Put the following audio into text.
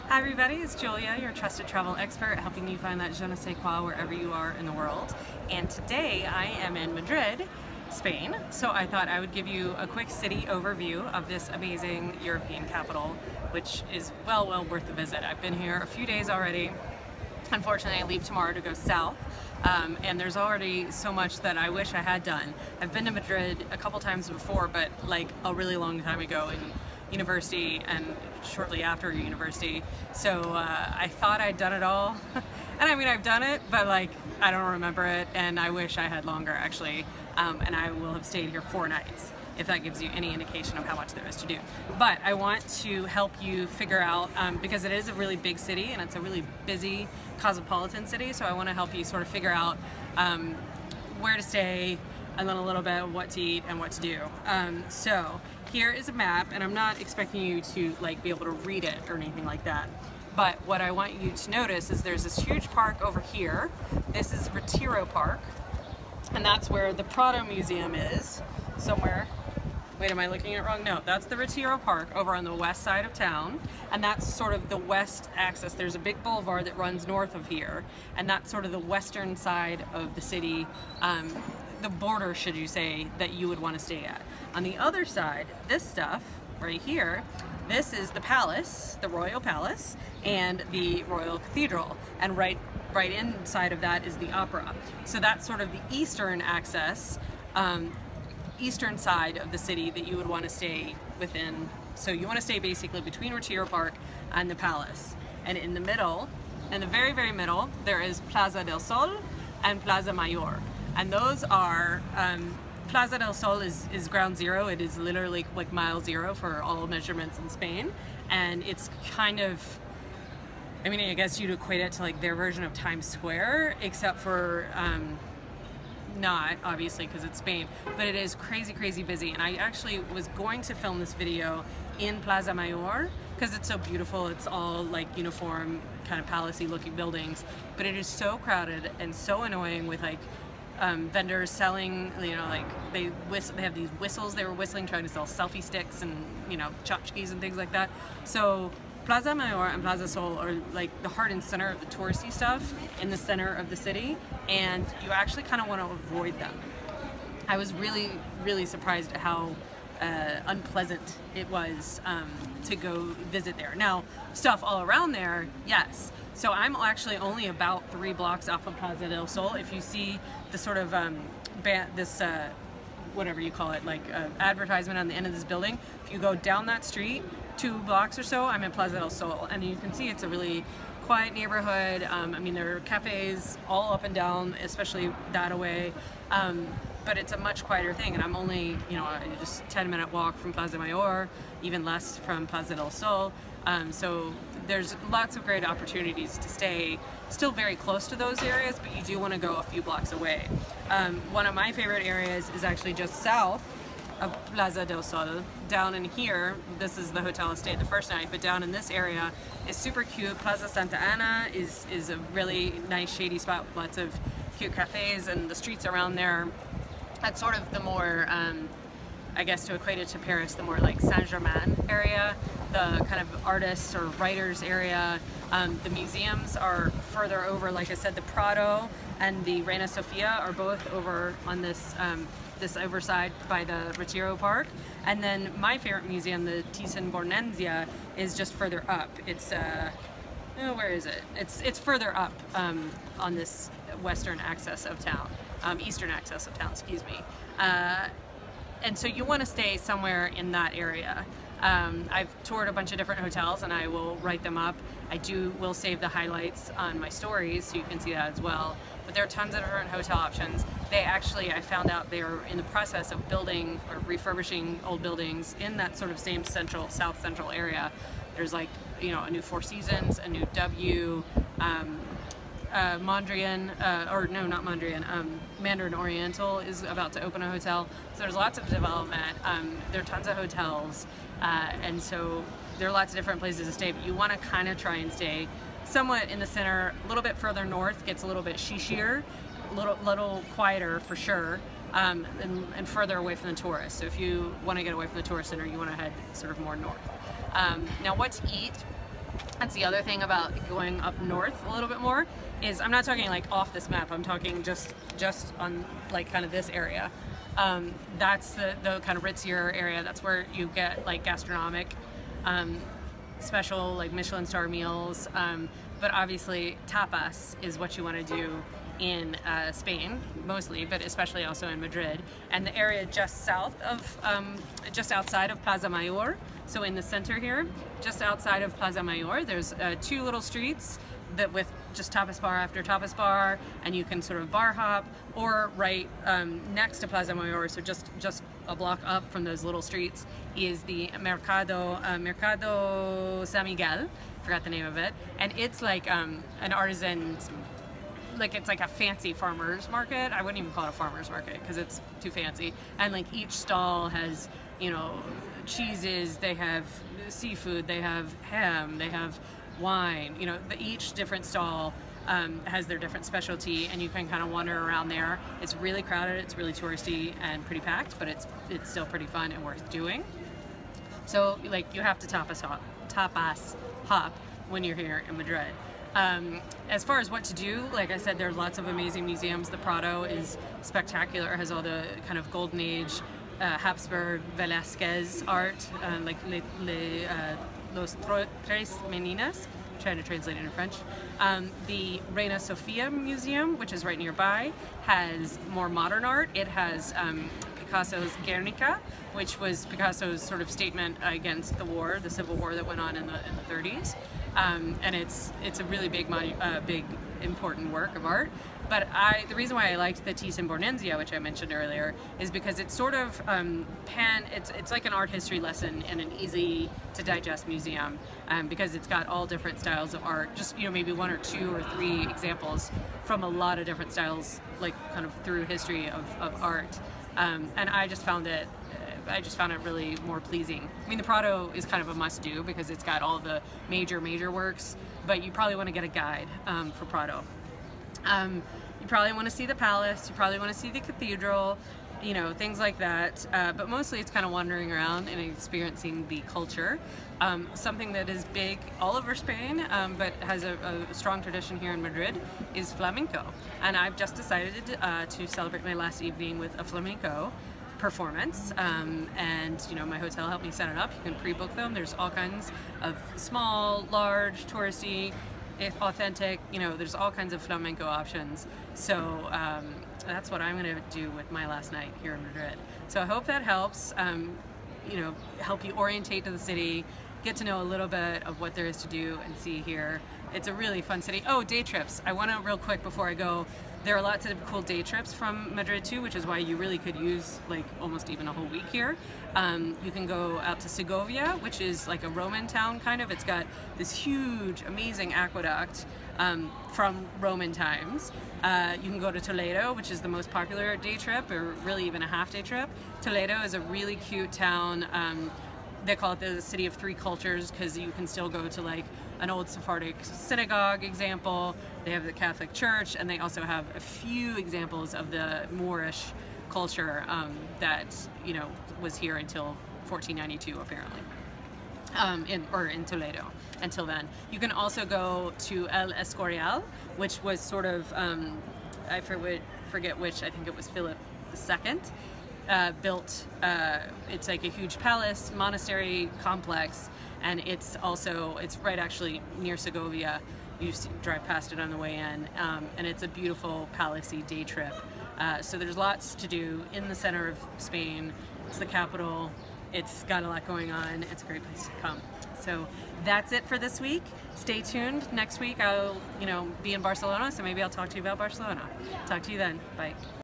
Hi everybody, it's Julia, your trusted travel expert, helping you find that je ne sais quoi wherever you are in the world. And today I am in Madrid, Spain, so I thought I would give you a quick city overview of this amazing European capital, which is well worth the visit. I've been here a few days already. Unfortunately, I leave tomorrow to go south, and there's already so much that I wish I had done. I've been to Madrid a couple times before, but like a really long time ago in university and shortly after university, so I thought I'd done it all. And I mean, I've done it, but like I don't remember it, and I wish I had longer actually, and I will have stayed here 4 nights, if that gives you any indication of how much there is to do. But I want to help you figure out, because it is a really big city and it's a really busy cosmopolitan city, so I want to help you sort of figure out where to stay, and then a little bit of what to eat and what to do. So here is a map, and I'm not expecting you to like be able to read it or anything like that. But what I want you to notice is there's this huge park over here. This is Retiro Park, and that's where the Prado Museum is, somewhere. Wait, am I looking at it wrong? No, that's the Retiro Park over on the west side of town, and that's sort of the west axis. There's a big boulevard that runs north of here, and that's sort of the western side of the city, the border, should you say, that you would want to stay at. On the other side, this stuff right here, this is the palace, the royal palace, and the royal cathedral, and right inside of that is the opera. So that's sort of the eastern access, eastern side of the city that you would want to stay within. So you want to stay basically between Retiro Park and the palace. And in the middle, in the very middle, there is Plaza del Sol and Plaza Mayor. And those are, Plaza del Sol is ground zero. It is literally like mile zero for all measurements in Spain. And it's kind of, I mean, I guess you'd equate it to like their version of Times Square, except for, not obviously because it's Spain, but it is crazy busy. And I actually was going to film this video in Plaza Mayor because it's so beautiful. It's all like uniform kind of palace-y looking buildings, but it is so crowded and so annoying with like vendors selling, you know, like they have these whistles they were whistling, trying to sell selfie sticks and, you know, tchotchkes and things like that. So Plaza Mayor and Plaza Sol are like the heart and center of the touristy stuff in the center of the city, and you actually kind of want to avoid them. I was really surprised at how unpleasant it was to go visit there. Now, stuff all around there, yes. So I'm actually only about 3 blocks off of Plaza del Sol. If you see the sort of whatever you call it, like advertisement on the end of this building, if you go down that street 2 blocks or so, I'm in Plaza del Sol, and you can see it's a really quiet neighborhood. I mean, there are cafes all up and down, especially that away, but it's a much quieter thing, and I'm only, you know, just 10-minute walk from Plaza Mayor, even less from Plaza del Sol. So there's lots of great opportunities to stay still very close to those areas, but you do want to go a few blocks away. One of my favorite areas is actually just south of Plaza del Sol. Down in here, this is the hotel I stayed the first night, but down in this area is super cute. Plaza Santa Ana is a really nice shady spot with lots of cute cafes, and the streets around there, that's sort of the more, I guess to equate it to Paris, the more like Saint-Germain area, the kind of artists or writers area. The museums are further over. Like I said, the Prado and the Reina Sofia are both over on this this overside by the Retiro Park. And then my favorite museum, the Thyssen-Bornemisza, is just further up. It's where is it? It's further up on this western axis of town, eastern axis of town, excuse me. And so you want to stay somewhere in that area. I've toured a bunch of different hotels, and I will write them up. will save the highlights on my stories, so you can see that as well. But there are tons of different hotel options. They actually, I found out they are in the process of building or refurbishing old buildings in that sort of same south central area. There's like, you know, a new Four Seasons, a new W, Mondrian, or no, not Mondrian, Mandarin Oriental is about to open a hotel. So there's lots of development. There are tons of hotels, and so there are lots of different places to stay, but you want to kind of try and stay somewhat in the center. A little bit further north gets a little bit shishier, a little quieter for sure, and further away from the tourists. So if you want to get away from the tourist center, you want to head sort of more north. Now, what to eat? That's the other thing about going up north a little bit more, is I'm not talking like off this map, I'm talking just on like kind of this area. That's the kind of ritzier area. That's where you get like gastronomic special like Michelin star meals, but obviously tapas is what you want to do in Spain mostly, but especially also in Madrid, and the area just south of just outside of Plaza Mayor. So in the center here, just outside of Plaza Mayor, there's two little streets that with just tapas bar after tapas bar, and you can sort of bar hop, or right next to Plaza Mayor, so just a block up from those little streets, is the Mercado San Miguel. Forgot the name of it, and it's like an artisan, like it's like a fancy farmer's market. I wouldn't even call it a farmer's market because it's too fancy. And like each stall has, you know, cheeses, they have seafood, they have ham, they have wine. You know, each different stall has their different specialty, and you can kind of wander around there. It's really crowded, it's really touristy and pretty packed, but it's still pretty fun and worth doing. So like you have to tapas hop when you're here in Madrid. As far as what to do, like I said, there's lots of amazing museums. The Prado is spectacular, it has all the kind of golden age Habsburg Velázquez art, like Los Tres Meninas. I'm trying to translate it in French. The Reina Sofia Museum, which is right nearby, has more modern art. It has Picasso's Guernica, which was Picasso's sort of statement against the war, the civil war that went on in the 30s. And it's a really big important work of art. But the reason why I liked the Thyssen-Bornemisza, which I mentioned earlier, is because it's sort of it's like an art history lesson in an easy to digest museum, because it's got all different styles of art, just, you know, maybe one or two or three examples from a lot of different styles, like kind of through history of art. And I just found it really more pleasing. I mean, the Prado is kind of a must-do because it's got all the major works, but you probably want to get a guide for Prado. You probably want to see the palace, you probably want to see the cathedral, you know, things like that, but mostly it's kind of wandering around and experiencing the culture. Something that is big all over Spain, but has a strong tradition here in Madrid, is flamenco. And I've just decided to celebrate my last evening with a flamenco performance, and you know, my hotel helped me set it up. You can pre-book them. There's all kinds of small, large, touristy, authentic, you know, there's all kinds of flamenco options. So that's what I'm going to do with my last night here in Madrid. So I hope that helps, you know, help you orientate to the city, get to know a little bit of what there is to do and see here. It's a really fun city. Oh, day trips. I want to, real quick before I go, there are lots of cool day trips from Madrid too, which is why you really could use like almost even a whole week here. You can go out to Segovia, which is like a Roman town kind of. It's got this huge, amazing aqueduct from Roman times. You can go to Toledo, which is the most popular day trip, or really even a half-day trip. Toledo is a really cute town. They call it the city of three cultures because you can still go to like an old Sephardic synagogue example. They have the Catholic Church, and they also have a few examples of the Moorish culture that, you know, was here until 1492 apparently, in Toledo until then. You can also go to El Escorial, which was sort of I forget which, I think it was Philip II. Built, it's like a huge palace, monastery complex, and it's right actually near Segovia. You drive past it on the way in, and it's a beautiful palacey day trip. So there's lots to do in the center of Spain. It's the capital. It's got a lot going on. It's a great place to come. So that's it for this week. Stay tuned. Next week I'll, you know, be in Barcelona, so maybe I'll talk to you about Barcelona. Talk to you then. Bye.